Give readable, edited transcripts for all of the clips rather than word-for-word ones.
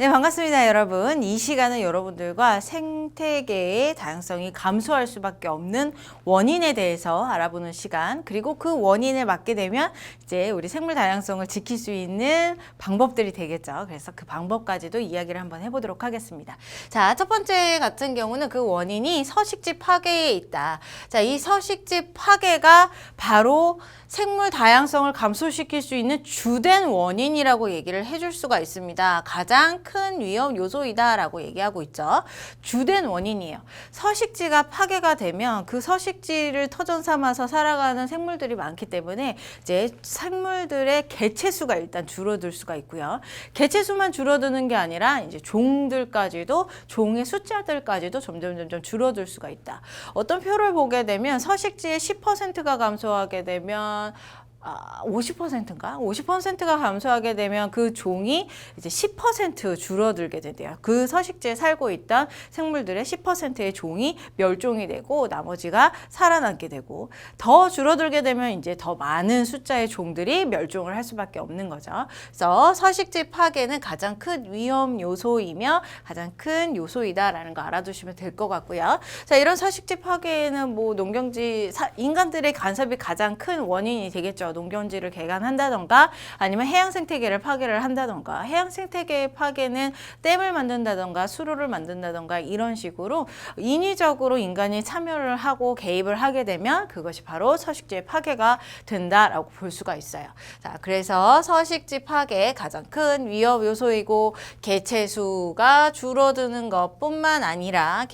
네, 반갑습니다, 여러분. 이 시간은 여러분들과 생태계의 다양성이 감소할 수밖에 없는 원인에 대해서 알아보는 시간, 그리고 그 원인을 막게 되면 이제 우리 생물 다양성을 지킬 수 있는 방법들이 되겠죠. 그래서 그 방법까지도 이야기를 한번 해보도록 하겠습니다. 자, 첫 번째 같은 경우는 그 원인이 서식지 파괴에 있다. 자, 이 서식지 파괴가 바로 생물 다양성을 감소시킬 수 있는 주된 원인이라고 얘기를 해줄 수가 있습니다. 가장 큰 위험 요소이다라고 얘기하고 있죠. 주된 원인이에요. 서식지가 파괴가 되면 그 서식지를 터전 삼아서 살아가는 생물들이 많기 때문에 이제 생물들의 개체수가 일단 줄어들 수가 있고요. 개체수만 줄어드는 게 아니라 이제 종들까지도, 종의 숫자들까지도 점점 줄어들 수가 있다. 어떤 표를 보게 되면 서식지의 10%가 감소하게 되면 50%인가? 50%가 감소하게 되면 그 종이 이제 10% 줄어들게 된대요. 그 서식지에 살고 있던 생물들의 10%의 종이 멸종이 되고 나머지가 살아남게 되고, 더 줄어들게 되면 이제 더 많은 숫자의 종들이 멸종을 할 수밖에 없는 거죠. 그래서 서식지 파괴는 가장 큰 위험 요소이며 가장 큰 요소이다라는 거 알아두시면 될 것 같고요. 자, 이런 서식지 파괴는 뭐 농경지 인간들의 간섭이 가장 큰 원인이 되겠죠. 농경지를 개간한다던가 아니면 해양 생태계를 파괴를 한다던가. 해양 생태계의 파괴는 댐을 만든다던가 수로를 만든다던가 이런 식으로 인위적으로 인간이 참여를 하고 개입을 하게 되면 그것이 바로 서식지의 파괴가 된다라고 볼 수가 있어요. 자, 그래서 서식지 파괴의 가장 큰 위험 요소이고, 개체수가 줄어드는 것뿐만 아니라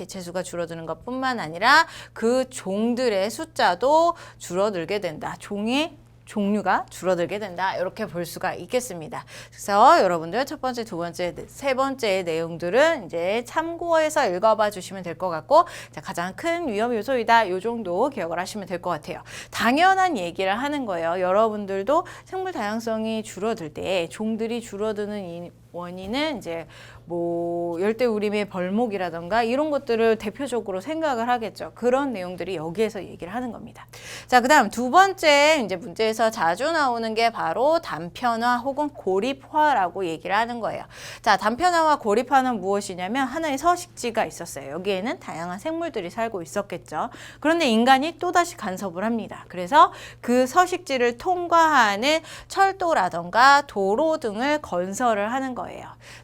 그 종들의 숫자도 줄어들게 된다. 종의 종류가 줄어들게 된다. 이렇게 볼 수가 있겠습니다. 그래서 여러분들 첫 번째, 두 번째, 세 번째 내용들은 이제 참고해서 읽어봐 주시면 될 것 같고, 자, 가장 큰 위험 요소이다. 이 정도 기억을 하시면 될 것 같아요. 당연한 얘기를 하는 거예요. 여러분들도 생물 다양성이 줄어들 때, 종들이 줄어드는 이 원인은 이제 뭐 열대우림의 벌목이라던가 이런 것들을 대표적으로 생각을 하겠죠. 그런 내용들이 여기에서 얘기를 하는 겁니다. 자, 그다음 두 번째 이제 문제에서 자주 나오는 게 바로 단편화 혹은 고립화라고 얘기를 하는 거예요. 자, 단편화와 고립화는 무엇이냐면 하나의 서식지가 있었어요. 여기에는 다양한 생물들이 살고 있었겠죠. 그런데 인간이 또다시 간섭을 합니다. 그래서 그 서식지를 통과하는 철도라던가 도로 등을 건설을 하는 거예요.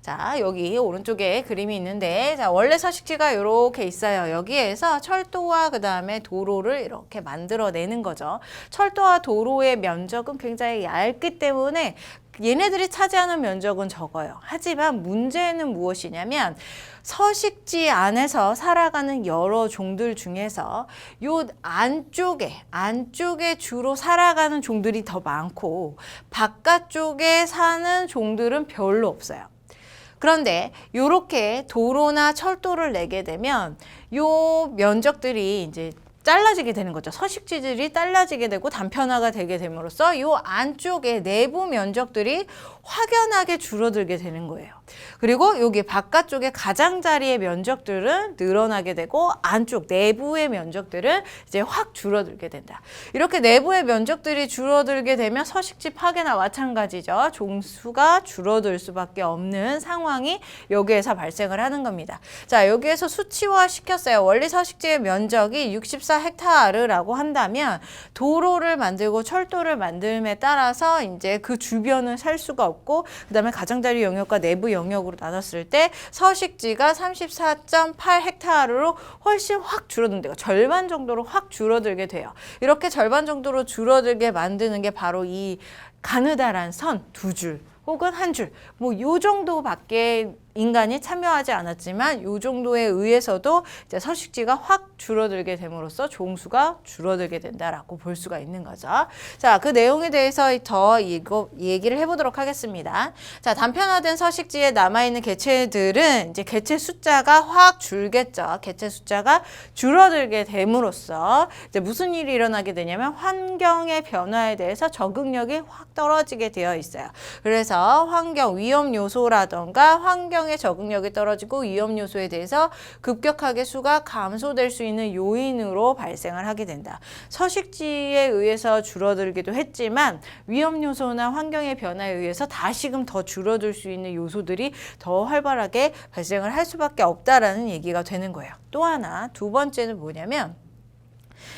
자, 여기 오른쪽에 그림이 있는데, 자, 원래 서식지가 이렇게 있어요. 여기에서 철도와 그 다음에 도로를 이렇게 만들어내는 거죠. 철도와 도로의 면적은 굉장히 얇기 때문에 얘네들이 차지하는 면적은 적어요. 하지만 문제는 무엇이냐면 서식지 안에서 살아가는 여러 종들 중에서 요 안쪽에 주로 살아가는 종들이 더 많고 바깥쪽에 사는 종들은 별로 없어요. 그런데 이렇게 도로나 철도를 내게 되면 요 면적들이 이제 잘라지게 되는 거죠. 서식지들이 잘라지게 되고 단편화가 되게 됨으로써 이 안쪽에 내부 면적들이 확연하게 줄어들게 되는 거예요. 그리고 여기 바깥쪽에 가장자리의 면적들은 늘어나게 되고 안쪽 내부의 면적들은 이제 확 줄어들게 된다. 이렇게 내부의 면적들이 줄어들게 되면 서식지 파괴나 마찬가지죠. 종수가 줄어들 수밖에 없는 상황이 여기에서 발생을 하는 겁니다. 자, 여기에서 수치화 시켰어요. 원래 서식지의 면적이 64헥타르라고 한다면 도로를 만들고 철도를 만듦에 따라서 이제 그 주변을 살 수가 없고, 그 다음에 가장자리 영역과 내부 영역으로 나눴을 때 서식지가 34.8헥타르로 훨씬 확 줄어든대요. 절반 정도로 확 줄어들게 돼요. 이렇게 절반 정도로 줄어들게 만드는 게 바로 이 가느다란 선 두 줄 혹은 한 줄, 뭐 요 정도밖에 인간이 참여하지 않았지만 요 정도에 의해서도 이제 서식지가 확 줄어들게 됨으로써 종수가 줄어들게 된다라고 볼 수가 있는 거죠. 자, 그 내용에 대해서 더 얘기를 해보도록 하겠습니다. 자, 단편화된 서식지에 남아있는 개체들은 이제 개체 숫자가 확 줄겠죠. 개체 숫자가 줄어들게 됨으로써 이제 무슨 일이 일어나게 되냐면 환경의 변화에 대해서 적응력이 확 떨어지게 되어 있어요. 그래서 환경 위험 요소라던가 환경 환경의 적응력이 떨어지고 위험 요소에 대해서 급격하게 수가 감소될 수 있는 요인으로 발생을 하게 된다. 서식지에 의해서 줄어들기도 했지만 위험 요소나 환경의 변화에 의해서 다시금 더 줄어들 수 있는 요소들이 더 활발하게 발생을 할 수밖에 없다라는 얘기가 되는 거예요. 또 하나, 두 번째는 뭐냐면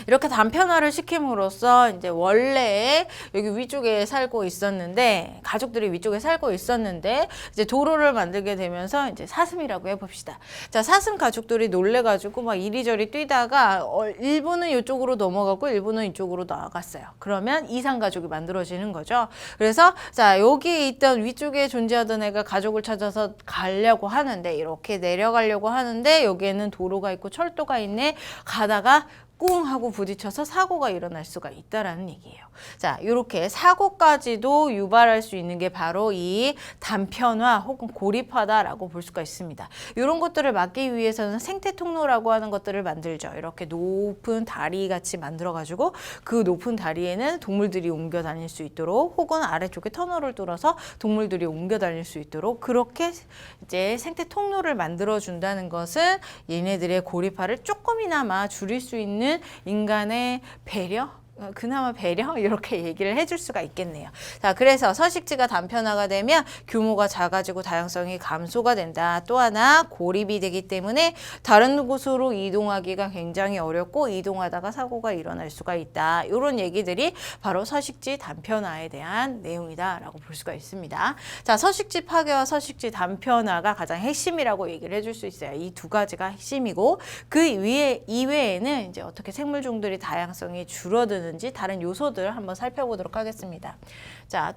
이렇게 단편화를 시킴으로써 이제 원래 여기 위쪽에 살고 있었는데 가족들이 위쪽에 살고 있었는데 이제 도로를 만들게 되면서 이제 사슴이라고 해봅시다. 자, 사슴 가족들이 놀래가지고 막 이리저리 뛰다가 일부는 이쪽으로 넘어가고 일부는 이쪽으로 나갔어요. 그러면 이상 가족이 만들어지는 거죠. 그래서 자, 여기 있던 위쪽에 존재하던 애가 가족을 찾아서 가려고 하는데 이렇게 내려가려고 하는데 여기에는 도로가 있고 철도가 있네. 가다가 꿍 하고 부딪혀서 사고가 일어날 수가 있다라는 얘기예요. 자, 이렇게 사고까지도 유발할 수 있는 게 바로 이 단편화 혹은 고립화다라고 볼 수가 있습니다. 이런 것들을 막기 위해서는 생태 통로라고 하는 것들을 만들죠. 이렇게 높은 다리 같이 만들어가지고 그 높은 다리에는 동물들이 옮겨 다닐 수 있도록 혹은 아래쪽에 터널을 뚫어서 동물들이 옮겨 다닐 수 있도록 그렇게 이제 생태 통로를 만들어 준다는 것은 얘네들의 고립화를 조금이나마 줄일 수 있는 인간의 배려? 그나마 배려? 이렇게 얘기를 해줄 수가 있겠네요. 자, 그래서 서식지가 단편화가 되면 규모가 작아지고 다양성이 감소가 된다. 또 하나 고립이 되기 때문에 다른 곳으로 이동하기가 굉장히 어렵고 이동하다가 사고가 일어날 수가 있다. 이런 얘기들이 바로 서식지 단편화에 대한 내용이다라고 볼 수가 있습니다. 자, 서식지 파괴와 서식지 단편화가 가장 핵심이라고 얘기를 해줄 수 있어요. 이 두 가지가 핵심이고 그 이외에는 이제 어떻게 생물종들이 다양성이 줄어드는 다른 요소들 한번 살펴보도록 하겠습니다. 자,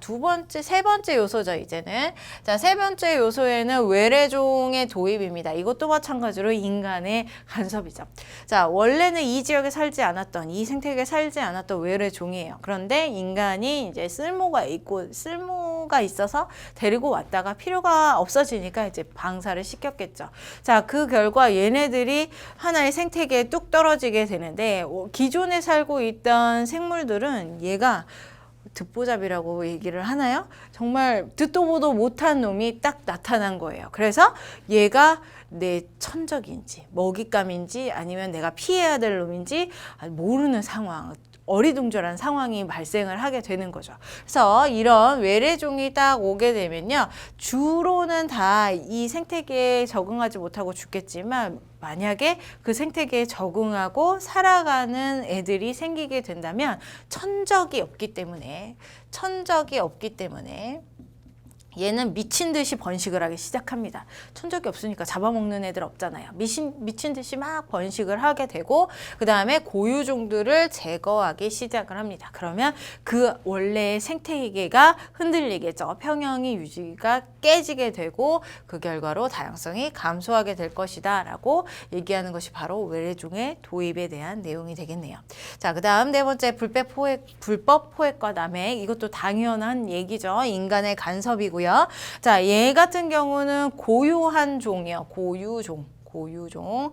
세 번째 요소죠, 이제는. 자, 세 번째 요소에는 외래종의 도입입니다. 이것도 마찬가지로 인간의 간섭이죠. 자, 원래는 이 지역에 살지 않았던, 이 생태계에 살지 않았던 외래종이에요. 그런데 인간이 이제 쓸모가 있어서 데리고 왔다가 필요가 없어지니까 이제 방사를 시켰겠죠. 자, 그 결과 얘네들이 하나의 생태계에 뚝 떨어지게 되는데 기존에 살고 있던 생물들은 얘가 듣보잡이라고 얘기를 하나요? 정말 듣도 보도 못한 놈이 딱 나타난 거예요. 그래서 얘가 내 천적인지 먹잇감인지 아니면 내가 피해야 될 놈인지 모르는 상황, 어리둥절한 상황이 발생을 하게 되는 거죠. 그래서 이런 외래종이 딱 오게 되면요. 주로는 다 이 생태계에 적응하지 못하고 죽겠지만 만약에 그 생태계에 적응하고 살아가는 애들이 생기게 된다면 천적이 없기 때문에 얘는 미친 듯이 번식을 하기 시작합니다. 천적이 없으니까 잡아먹는 애들 없잖아요. 미친 듯이 막 번식을 하게 되고 그 다음에 고유종들을 제거하기 시작을 합니다. 그러면 그 원래의 생태계가 흔들리겠죠. 평형이 유지가 깨지게 되고 그 결과로 다양성이 감소하게 될 것이다 라고 얘기하는 것이 바로 외래종의 도입에 대한 내용이 되겠네요. 자, 그 다음 네 번째 불법 포획과 남획. 이것도 당연한 얘기죠. 인간의 간섭이고요. 자, 얘 같은 경우는 고유한 종이에요. 고유종.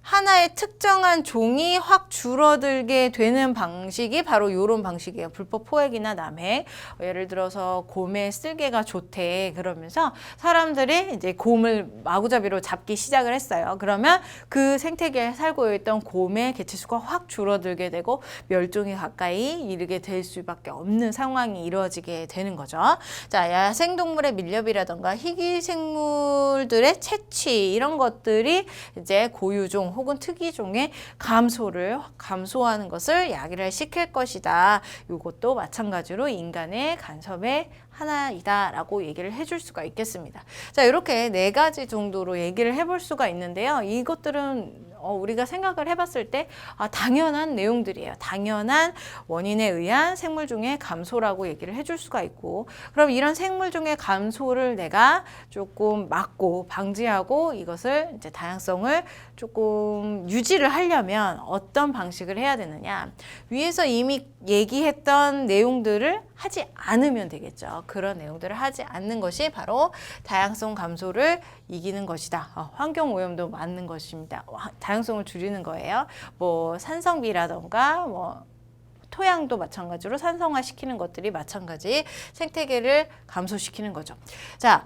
하나의 특정한 종이 확 줄어들게 되는 방식이 바로 이런 방식이에요. 불법 포획이나 남획. 예를 들어서 곰의 쓸개가 좋대. 그러면서 사람들이 이제 곰을 마구잡이로 잡기 시작을 했어요. 그러면 그 생태계에 살고 있던 곰의 개체수가 확 줄어들게 되고 멸종에 가까이 이르게 될 수밖에 없는 상황이 이루어지게 되는 거죠. 자, 야생동물의 밀렵이라던가 희귀생물들의 채취 이런 것들이 이제 고유종 혹은 특이종의 감소하는 것을 야기를 시킬 것이다. 이것도 마찬가지로 인간의 간섭의 하나이다라고 얘기를 해줄 수가 있겠습니다. 자, 이렇게 네 가지 정도로 얘기를 해볼 수가 있는데요. 이것들은 우리가 생각을 해봤을 때 당연한 내용들이에요. 당연한 원인에 의한 생물종의 감소라고 얘기를 해줄 수가 있고 그럼 이런 생물종의 감소를 내가 조금 막고 방지하고 이것을 이제 다양성을 조금 유지를 하려면 어떤 방식을 해야 되느냐. 위에서 이미 얘기했던 내용들을 하지 않으면 되겠죠. 그런 내용들을 하지 않는 것이 바로 다양성 감소를 이기는 것이다. 환경오염도 막는 것입니다. 다양성을 줄이는 거예요. 뭐 산성비라던가 토양도 마찬가지로 산성화시키는 것들이 마찬가지 생태계를 감소시키는 거죠. 자,